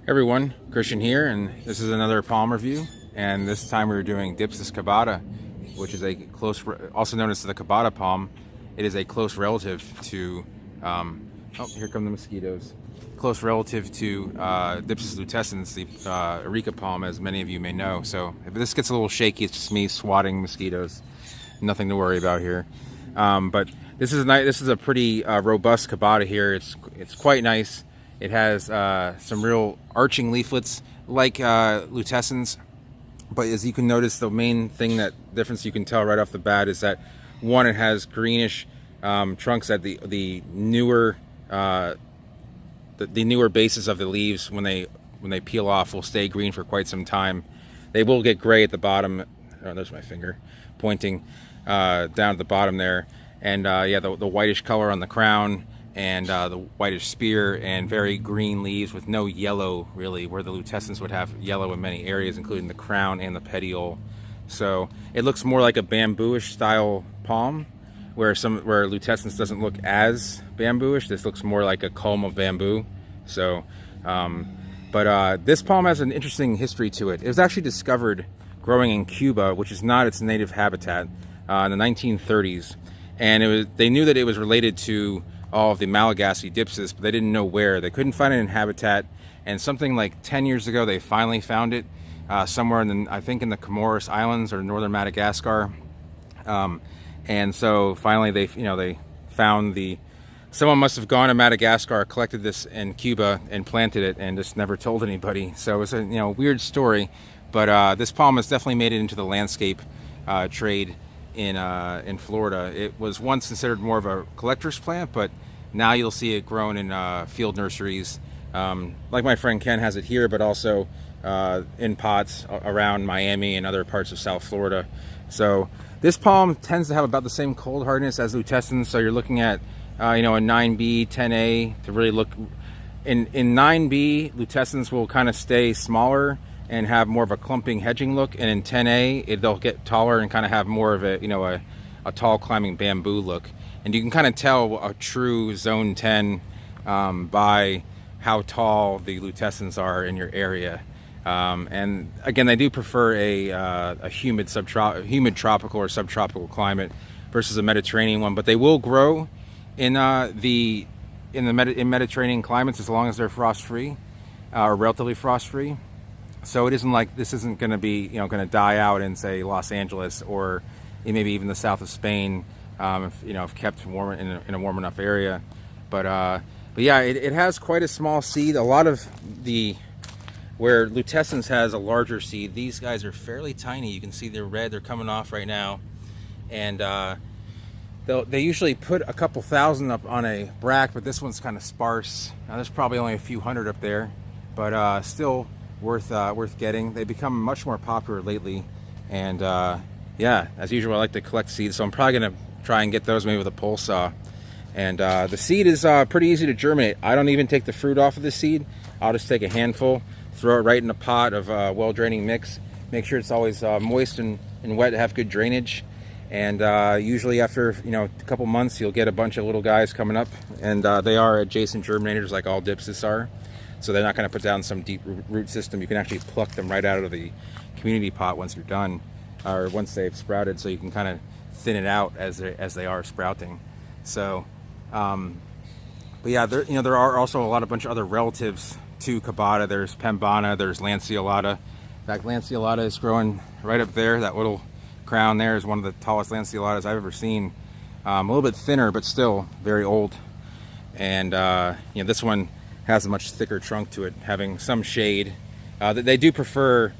Everyone, Christian here, and this is another palm review. And this time we're doing Dypsis cabadae, which is a close, also known as the cabadae palm. It is a close relative to, oh, here come the mosquitoes. Close relative to Dypsis lutescens, the areca palm, as many of you may know. So if this gets a little shaky, it's just me swatting mosquitoes. Nothing to worry about here. But this is nice. This is a pretty robust cabadae here. It's quite nice. It has some real arching leaflets like lutescens, but as you can notice, the main thing difference you can tell right off the bat is that one, it has greenish trunks at the newer bases of the leaves. When they peel off, will stay green for quite some time. They will get gray at the bottom. Oh, there's my finger pointing down at the bottom there, and yeah, the whitish color on the crown. And the whitish spear and very green leaves with no yellow, really, where the lutescens would have yellow in many areas, including the crown and the petiole. So it looks more like a bambooish style palm, where lutescens doesn't look as bambooish. This looks more like a culm of bamboo. So, but this palm has an interesting history to it. It was actually discovered growing in Cuba, which is not its native habitat, in the 1930s, and they knew that it was related to all of the Madagascar Dypsis, but they didn't know where. They couldn't find it in habitat, and something like 10 years ago they finally found it somewhere I think in the Comoros Islands or northern Madagascar. And so finally they found someone must have gone to Madagascar, collected this in Cuba and planted it, and just never told anybody. So it's a weird story, but this palm has definitely made it into the landscape trade in Florida. It was once considered more of a collector's plant, but now you'll see it grown in field nurseries. Like my friend Ken has it here, but also in pots around Miami and other parts of South Florida. So this palm tends to have about the same cold hardness as lutescens. So you're looking at a 9B, 10A to really look. In 9B, lutescens will kind of stay smaller and have more of a clumping hedging look, and in 10A they'll get taller and kind of have more of a tall climbing bamboo look. And you can kind of tell a true zone 10 by how tall the lutescens are in your area. And again, they do prefer a humid tropical or subtropical climate versus a Mediterranean one, but they will grow in Mediterranean climates as long as they're frost free or relatively frost free. So it isn't like this isn't going to be going to die out in, say, Los Angeles or maybe even the south of Spain, if kept warm in a warm enough area. But yeah, it has quite a small seed. A lot of where lutescens has a larger seed, these guys are fairly tiny. You can see they're red. They're coming off right now, and they usually put a couple thousand up on a bract, but this one's kind of sparse. Now there's probably only a few hundred up there, but still worth getting. They become much more popular lately, and yeah, as usual, I like to collect seeds, so I'm probably gonna try and get those maybe with a pole saw. And the seed is pretty easy to germinate. I don't even take the fruit off of the seed. I'll just take a handful, throw it right in a pot of well draining mix. Make sure it's always moist and wet to have good drainage. And usually after a couple months, you'll get a bunch of little guys coming up, and they are adjacent germinators like all Dypsis are. So they're not going to put down some deep root system. You can actually pluck them right out of the community pot once you're done, or once they've sprouted. So you can kind of thin it out as they are sprouting. So, but yeah, there are also a bunch of other relatives to cabadae. There's pembana, there's Lanceolata. In fact, Lanceolata is growing right up there. That little crown there is one of the tallest Lanceolatas I've ever seen. A little bit thinner, but still very old. And this one has a much thicker trunk to it, having some shade. They do prefer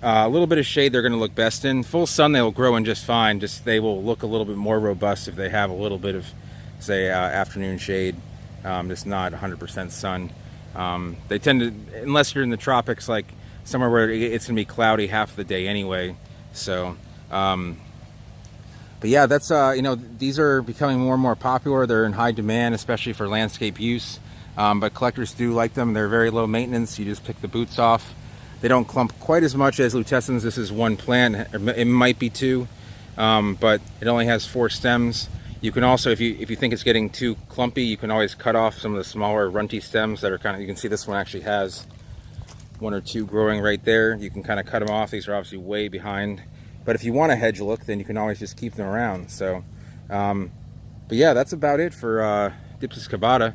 a little bit of shade. They're going to look best in full sun. They will grow in just fine. Just they will look a little bit more robust if they have a little bit of, say, afternoon shade. Just not 100% sun. They tend to, unless you're in the tropics, like somewhere where it's going to be cloudy half the day anyway. So, but yeah, that's these are becoming more and more popular. They're in high demand, especially for landscape use. But collectors do like them. They're very low maintenance. You just pick the boots off. They don't clump quite as much as lutescens. This is one plant. It might be two, but it only has 4 stems. You can also, if you think it's getting too clumpy, you can always cut off some of the smaller runty stems that are kind of, you can see this one actually has one or two growing right there. You can kind of cut them off. These are obviously way behind. But if you want a hedge look, then you can always just keep them around. So, but yeah, that's about it for Dypsis cabadae.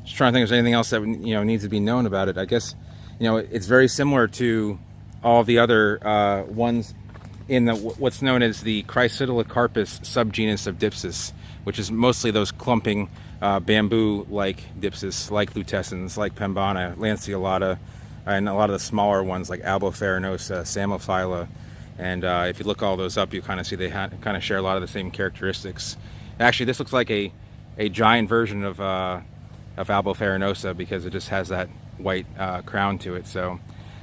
Just trying to think if there's anything else that needs to be known about it. I guess it's very similar to all the other ones in the what's known as the Chrysidilocarpus subgenus of Dypsis, which is mostly those clumping bamboo-like Dypsis, like lutescens, like pembana, Lanceolata, and a lot of the smaller ones like albofarinosa, Samophylla. And if you look all those up, you kind of see they kind of share a lot of the same characteristics. Actually, this looks like a giant version of albofarinosa because it just has that white crown to it. So,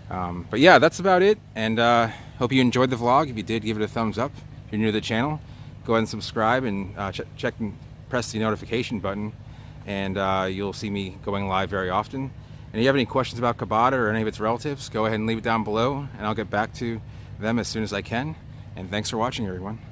but yeah, that's about it. And hope you enjoyed the vlog. If you did, give it a thumbs up. If you're new to the channel, go ahead and subscribe and check and press the notification button, and you'll see me going live very often. And if you have any questions about cabadae or any of its relatives, go ahead and leave it down below, and I'll get back to them as soon as I can. And thanks for watching, everyone.